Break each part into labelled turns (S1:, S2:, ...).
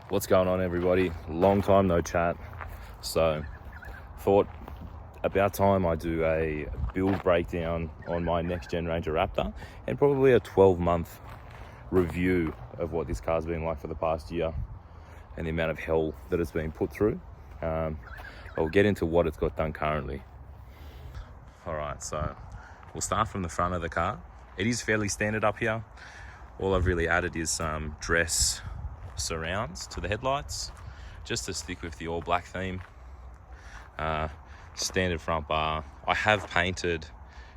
S1: What's going on, everybody? Long time no chat, so thought about time I do a build breakdown on my next gen Ranger Raptor and probably a 12-month review of what this car's been like for the past year and the amount of hell that it's been put through. I'll get into what it's got done currently. Alright, so we'll start from the front of the car. It is fairly standard up here. All I've really added is some dress surrounds to the headlights just to stick with the all black theme. Standard front bar. I have painted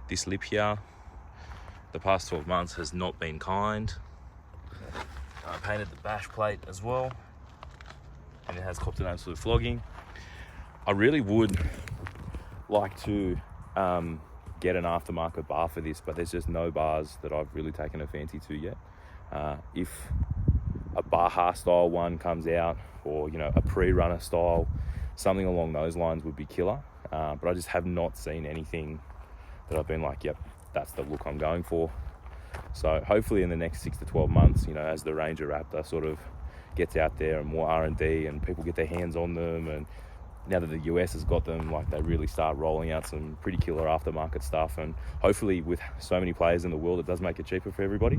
S1: this lip here. The past 12 months has not been kind. I painted the bash plate as well, and it has copped an absolute flogging. I really would like to get an aftermarket bar for this, but there's just no bars that I've really taken a fancy to yet. If a Baja style one comes out, or a pre-runner style, something along those lines would be killer. But I just have not seen anything that I've been like, yep, that's the look I'm going for. So hopefully in the next 6 to 12 months, as the Ranger Raptor sort of gets out there and more R&D and people get their hands on them, and now that the US has got them, like, they really start rolling out some pretty killer aftermarket stuff, and hopefully with so many players in the world, it does make it cheaper for everybody.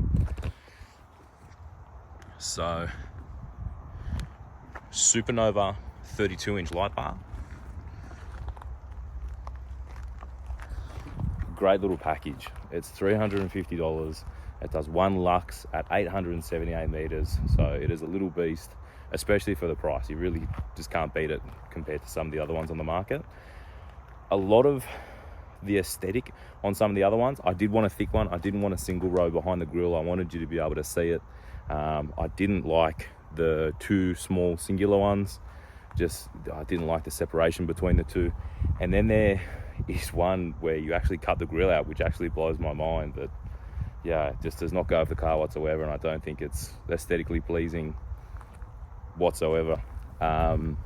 S1: So Supernova 32-inch light bar. Great little package. It's $350. It does 1 lux at 878 meters, so it is a little beast, especially for the price. You really just can't beat it compared to some of the other ones on the market. A lot of the aesthetic on some of the other ones, I did want a thick one. I didn't want a single row behind the grille. I wanted you to be able to see it. I didn't like the 2 small singular ones. I didn't like the separation between the two. And then there is one where you actually cut the grille out, which actually blows my mind. That, it just does not go with the car whatsoever, and I don't think it's aesthetically pleasing whatsoever. But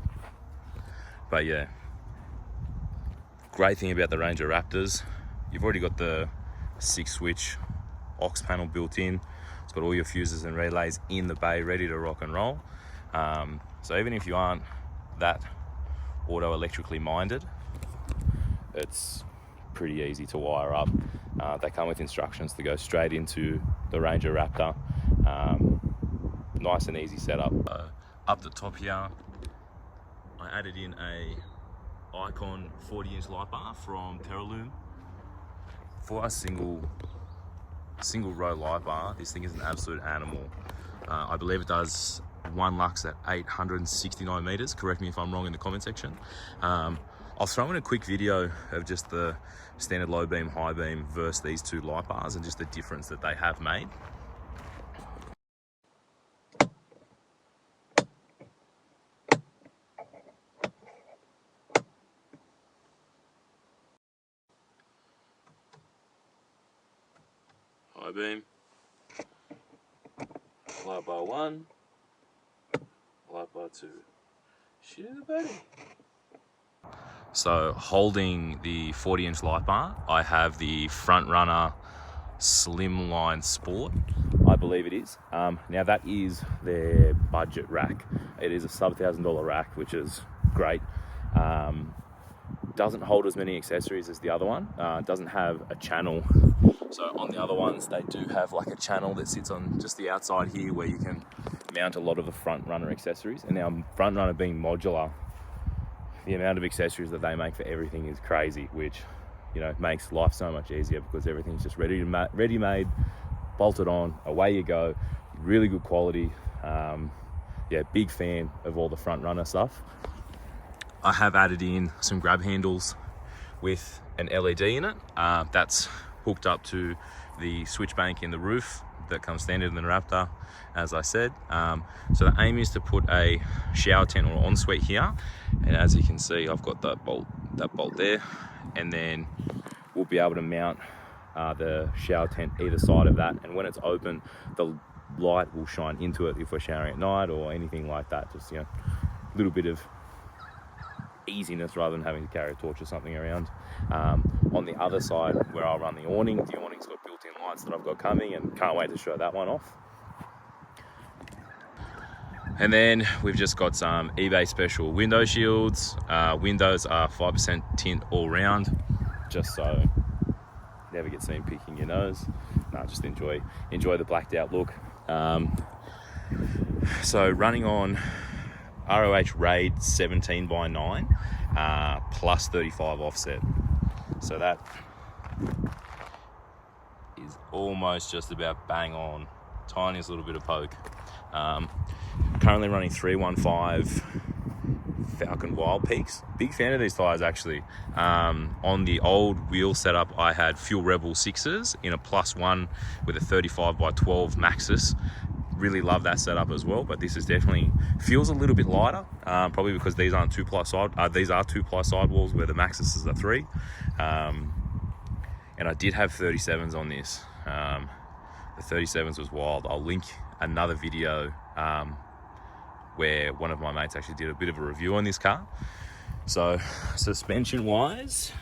S1: yeah, great thing about the Ranger Raptors, you've already got the 6-switch aux panel built in. It's got all your fuses and relays in the bay ready to rock and roll. So even if you aren't that auto electrically minded, it's pretty easy to wire up. They come with instructions to go straight into the Ranger Raptor. Nice and easy setup. Up the top here, I added in a Icon 40-inch light bar from Terraloom. For a single row light bar, this thing is an absolute animal. I believe it does 1 lux at 869 meters. Correct me if I'm wrong in the comment section. I'll throw in a quick video of just the standard low beam, high beam versus these 2 light bars and just the difference that they have made. High beam, light bar 1, light bar 2. Shit, buddy. So holding the 40-inch light bar, I have the Front Runner Slimline Sport, I believe it is. Now that is their budget rack. It is a sub-$1,000 rack, which is great. Doesn't hold as many accessories as the other one. Doesn't have a channel. So on the other ones, they do have like a channel that sits on just the outside here where you can mount a lot of the Front Runner accessories. And now Front Runner being modular, the amount of accessories that they make for everything is crazy, which makes life so much easier because everything's just ready-made, bolted on, away you go. Really good quality. Big fan of all the Front Runner stuff. I have added in some grab handles with an LED in it. That's hooked up to the switch bank in the roof that comes standard in the Raptor, as I said. So the aim is to put a shower tent or ensuite here, and as you can see, I've got that bolt there, and then we'll be able to mount the shower tent either side of that, and when it's open, the light will shine into it if we're showering at night or anything like that. Just a little bit of easiness rather than having to carry a torch or something around. On the other side where I'll run the awning's got built-in lights that I've got coming, and can't wait to show that one off. And then we've just got some eBay special window shields. Windows are 5% tint all round, just so you never get seen picking your nose. No, just enjoy the blacked out look. So running on ROH Raid 17x9 plus 35 offset. So that is almost just about bang on. Tiniest little bit of poke. Currently running 315 Falcon Wild Peaks. Big fan of these tires actually. On the old wheel setup, I had Fuel Rebel 6s in a +1 with a 35x12 Maxxis. Really love that setup as well, but this is definitely feels a little bit lighter, probably because these aren't 2-ply side. These are 2-ply sidewalls where the Maxxis are 3. And I did have 37s on this. The 37s was wild. I'll link another video where one of my mates actually did a bit of a review on this car. So suspension wise,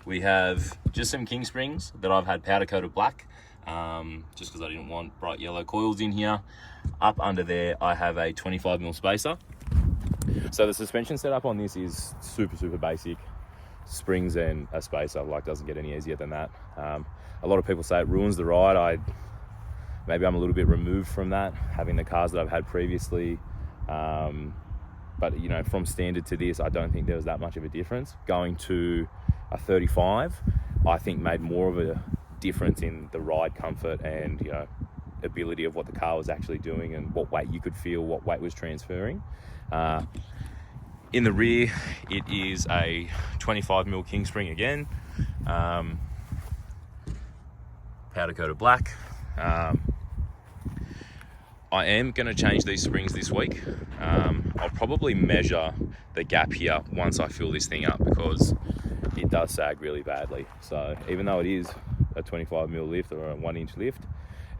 S1: we have just some King Springs that I've had powder coated black, just because I didn't want bright yellow coils in here. Up under there, I have a 25mm spacer. So the suspension setup on this is super basic. Springs and a spacer, like, doesn't get any easier than that. A lot of people say it ruins the ride. Maybe I'm a little bit removed from that, having the cars that I've had previously. But you know, from standard to this, I don't think there was that much of a difference. Going to a 35, I think made more of a difference in the ride comfort and, you know, ability of what the car was actually doing and what weight you could feel, what weight was transferring. In the rear, it is a 25mm King Spring again, powder coated black. I am going to change these springs this week. I'll probably measure the gap here once I fill this thing up, because it does sag really badly. So even though it is a 25mm lift or a 1-inch lift,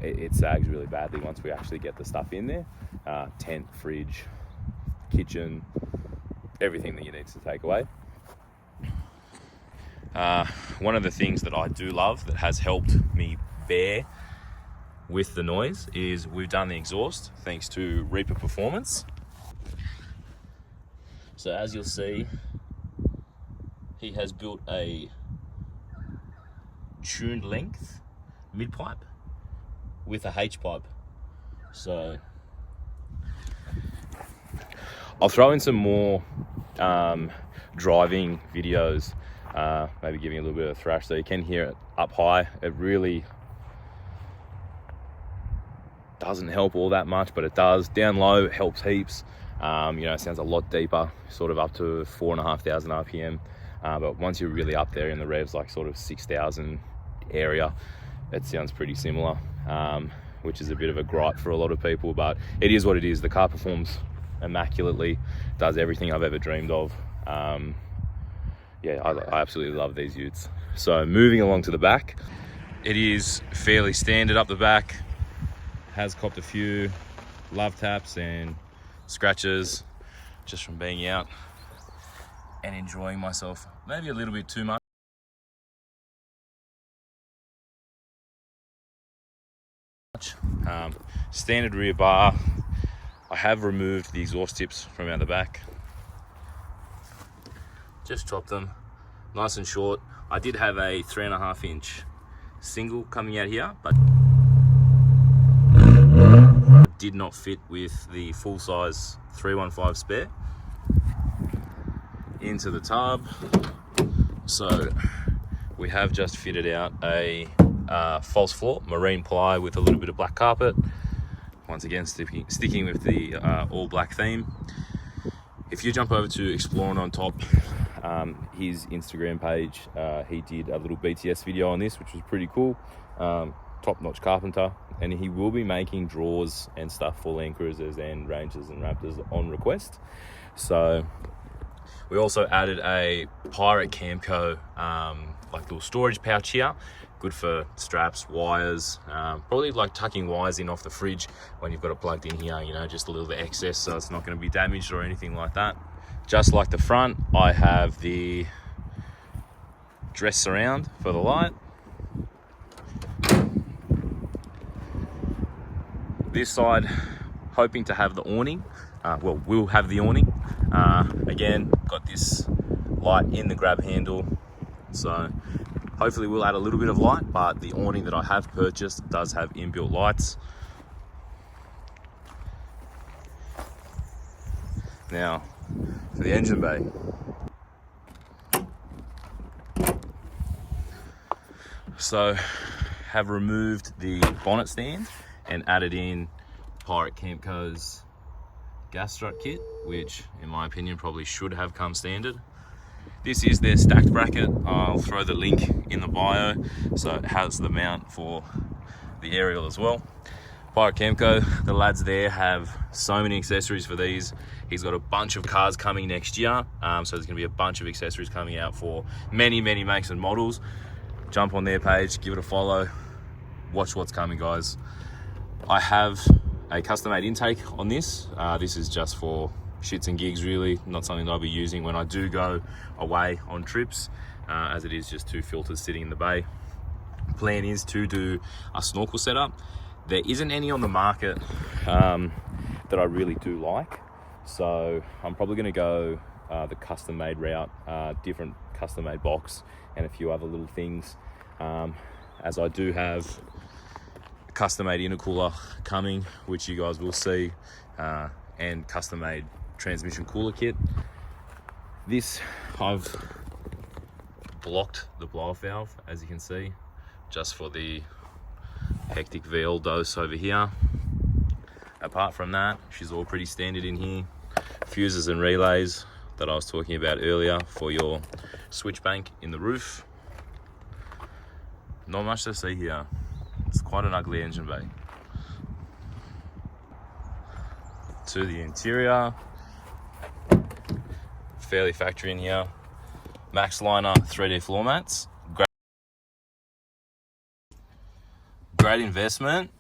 S1: it sags really badly once we actually get the stuff in there. Tent, fridge, kitchen, everything that you need to take away. One of the things that I do love that has helped me bear with the noise is we've done the exhaust thanks to Reaper Performance. So as you'll see, he has built a tuned length mid pipe with a H pipe. So I'll throw in some more driving videos, maybe giving a little bit of a thrash so you can hear it up high. It really doesn't help all that much, but it does. Down low, it helps heaps. You know, it sounds a lot deeper, sort of up to 4,500 RPM. But once you're really up there in the revs, like sort of 6,000 area, it sounds pretty similar, which is a bit of a gripe for a lot of people, but it is what it is. The car performs immaculately, does everything I've ever dreamed of. Yeah, I absolutely love these utes. So moving along to the back, it is fairly standard up the back. Has copped a few love taps and scratches just from being out and enjoying myself maybe a little bit too much. Standard rear bar. I have removed the exhaust tips from out the back, just chopped them nice and short. I did have a 3.5-inch single coming out here, but did not fit with the full-size 315 spare into the tub. So we have just fitted out a false floor marine ply with a little bit of black carpet. Once again, sticking with the all black theme. If you jump over to Exploring on Top, his Instagram page, he did a little BTS video on this, which was pretty cool. Top-notch carpenter, and he will be making drawers and stuff for Land Cruisers and Rangers and Raptors on request. So we also added a Pirate Camco like little storage pouch here, good for straps, wires, probably like tucking wires in off the fridge when you've got it plugged in here, you know, just a little bit excess, so it's not going to be damaged or anything like that. Just like the front, I have the dress surround for the light. This side, hoping to have the awning. Well, we'll have the awning. Again, got this light in the grab handle, so hopefully we'll add a little bit of light, but the awning that I have purchased does have inbuilt lights. Now, for the engine bay. So, have removed the bonnet stand and added in Pirate Campco's gas strut kit, which in my opinion probably should have come standard. This is their stacked bracket. I'll throw the link in the bio, so it has the mount for the aerial as well. Pirate Camco, the lads there have so many accessories for these. He's got a bunch of cars coming next year, so there's gonna be a bunch of accessories coming out for many makes and models. Jump on their page, give it a follow, watch what's coming, guys. I have a custom-made intake on this. This is just for shits and gigs, really, not something that I'll be using when I do go away on trips, as it is just 2 filters sitting in the bay. Plan is to do a snorkel setup. There isn't any on the market that I really do like, so I'm probably going to go the custom-made route, different custom-made box and a few other little things, as I do have a custom-made intercooler coming, which you guys will see, and custom-made transmission cooler kit. This, I've blocked the blow-off valve, as you can see, just for the hectic VL dose over here. Apart from that, she's all pretty standard in here. Fuses and relays that I was talking about earlier for your switch bank in the roof. Not much to see here. It's quite an ugly engine bay. To the interior, fairly factory in here. Max Liner 3D floor mats. Great investment.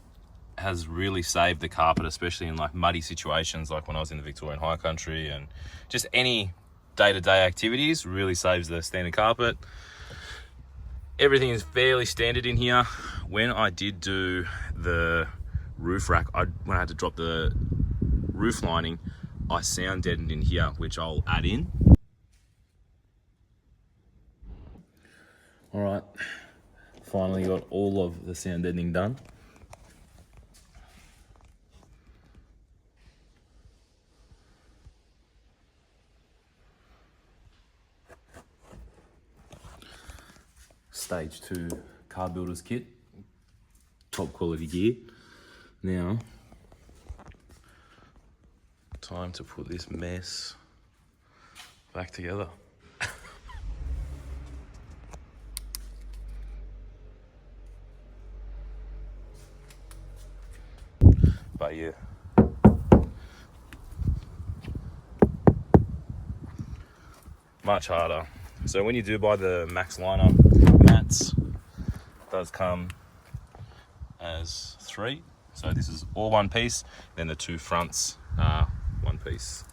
S1: Has really saved the carpet, especially in like muddy situations, like when I was in the Victorian High Country, and just any day-to-day activities. Really saves the standard carpet. Everything is fairly standard in here. When I did do the roof rack, when I had to drop the roof lining, I sound deadened in here, which I'll add in. All right, finally got all of the sound deadening done. Stage 2 car builder's kit, top quality gear. Now, time to put this mess back together. But yeah, much harder. So when you do buy the Max Liner mats, it does come as 3. So this is all one piece, then the 2 fronts are one piece.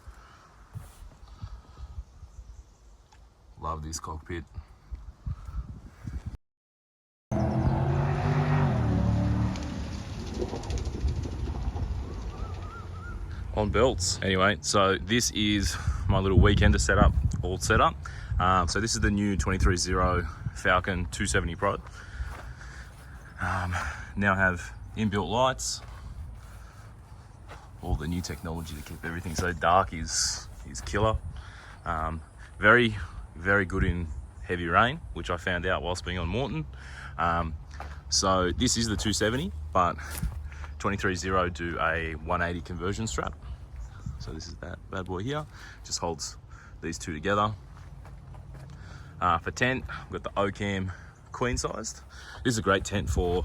S1: Love this cockpit. On belts, anyway, so this is my little weekender setup, all set up. So this is the new 23.0 Falcon 270 Pro. Now have inbuilt lights. All the new technology to keep everything so dark is killer. Very good in heavy rain, which I found out whilst being on Morton. So this is the 270, but 23.0 do a 180 conversion strap. So this is that bad boy here. Just holds these two together. For tent, I've got the Ocam queen sized. This is a great tent for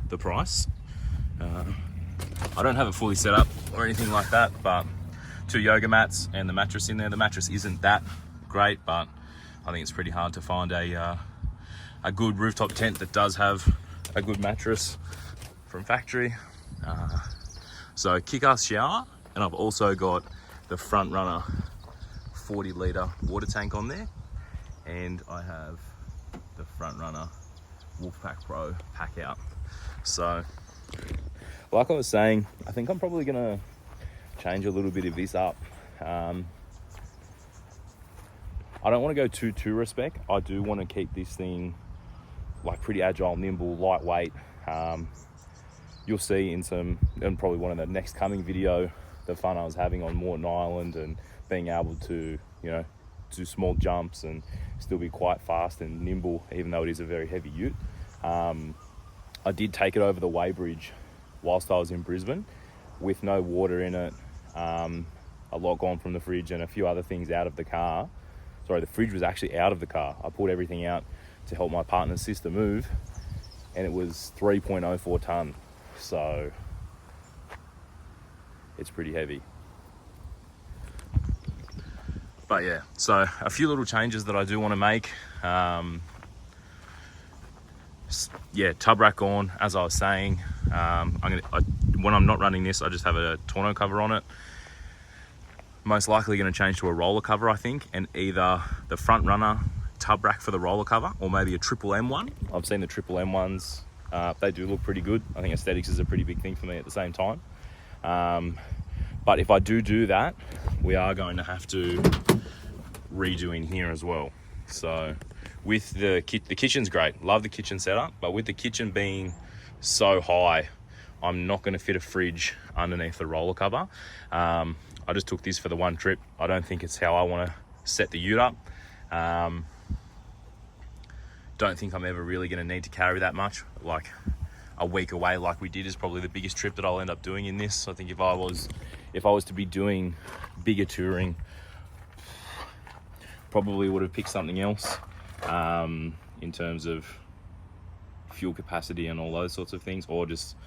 S1: the price. I don't have it fully set up or anything like that, but 2 yoga mats and the mattress in there. The mattress isn't that great, but I think it's pretty hard to find a good rooftop tent that does have a good mattress from factory. So kick-ass shower, and I've also got the front runner 40 litre water tank on there, and I have the front runner Wolfpack Pro pack out. So like I was saying, I think I'm probably gonna change a little bit of this up. I don't want to go too tourist-spec. I do want to keep this thing like pretty agile, nimble, lightweight. You'll see in probably one of the next coming video, the fun I was having on Morton Island and being able to, you know, do small jumps and still be quite fast and nimble, even though it is a very heavy ute. I did take it over the weighbridge whilst I was in Brisbane with no water in it, a lot gone from the fridge and a few other things out of the car. Sorry, the fridge was actually out of the car. I pulled everything out to help my partner's sister move, and it was 3.04 tonne. So it's pretty heavy. But yeah, so a few little changes that I do want to make. Yeah, tub rack on, as I was saying. When I'm not running this, I just have a tonneau cover on it. Most likely going to change to a roller cover, I think, and either the front runner tub rack for the roller cover or maybe a Triple M one. I've seen the Triple M ones. They do look pretty good. I think aesthetics is a pretty big thing for me at the same time. But if I do that, we are going to have to redo in here as well. So with the kitchen's great. Love the kitchen setup, but with the kitchen being so high, I'm not going to fit a fridge underneath the roller cover. I just took this for the one trip. I don't think it's how I want to set the ute up. Don't think I'm ever really going to need to carry that much. Like a week away like we did is probably the biggest trip that I'll end up doing in this. I think if I was to be doing bigger touring, probably would have picked something else in terms of fuel capacity and all those sorts of things, or just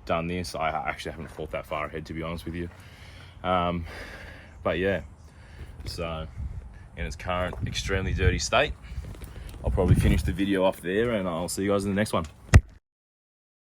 S1: done this. I actually haven't thought that far ahead, to be honest with you. But yeah, so in its current extremely dirty state, I'll probably finish the video off there, and I'll see you guys in the next one.